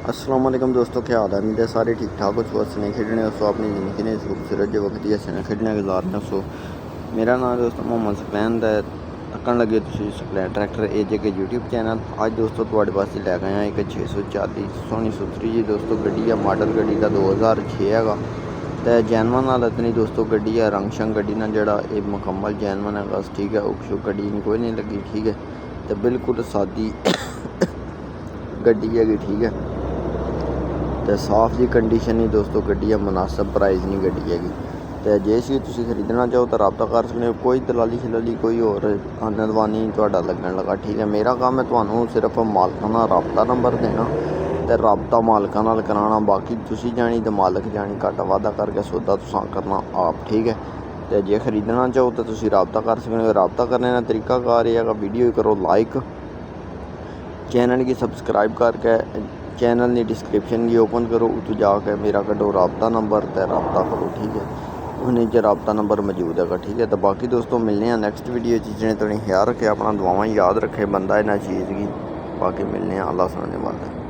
अस्सलाम वालेकुम दोस्तों, क्या हाल है? उम्मीद है सारे ठीक ठाक हो। सुबह ने खेडने सो अपनी ज़िंदगी ने खूबसूरत जो वक्त ही हसन खेडने गुजारने सो। मेरा नाम दोस्तों मोहम्मद सकलैन है। तकन लगे तुम सकलैन ट्रैक्टर एजे के यूट्यूब चैनल। आज दोस्तों थोड़े वास्ते लैके आए एक 640 सोहनी सुथरी जी दोस्तों गड्डी है। मॉडल गड्डी का 2006 है। तो जैनवन नाल इतनी दोस्तों गड्डी है। रंग शंग गड्डी ना जड़ा ये मुकम्मल जैनवन है बस, ठीक है। उक शुक गड्डी कोई नहीं लगी, ठीक है। तो बिल्कुल सादी गड्डी है, ठीक है। तो साफ जी कंडीशन ही दोस्तों गड्डी है, मुनासिब प्राइस नहीं गड्डी हैगी। तो जे सी तुसीं खरीदना चाहो तो रब्ता कर सकते हो। कोई दलाली शलाली कोई होर आनदवानी तुहाडा लगन लगा, ठीक है। मेरा काम है तुहानूं सिर्फ मालकां नाल रब्ता नंबर देना ते रब्ता मालकां नाल कराना। बाकी तुसीं जानी ते मालक जानी, घट वाधा करके सौदा तुसां करना आप, ठीक है। तो जे खरीदना चाहो तो तुसीं रब्ता कर सकते हो। रब्ता करने का तरीकाकार ये है, वीडियो करो लाइक, चैनल की सब्सक्राइब करके चैनल की डिस्क्रिप्शन की ओपन करो, उतो जाके मेरा कटो रब्ता नंबर तो रब्ता करो, ठीक है। उन्हें जो रब्ता नंबर मौजूद है, ठीक है। तो बाकी दोस्तों मिलने हैं नैक्सट वीडियो जिन्हें तुम ख्याल रखे, अपना दुआवां याद रखे बंदा इन्ह चीज़ की। बाकी मिलने अल्लाह सुनने वाला।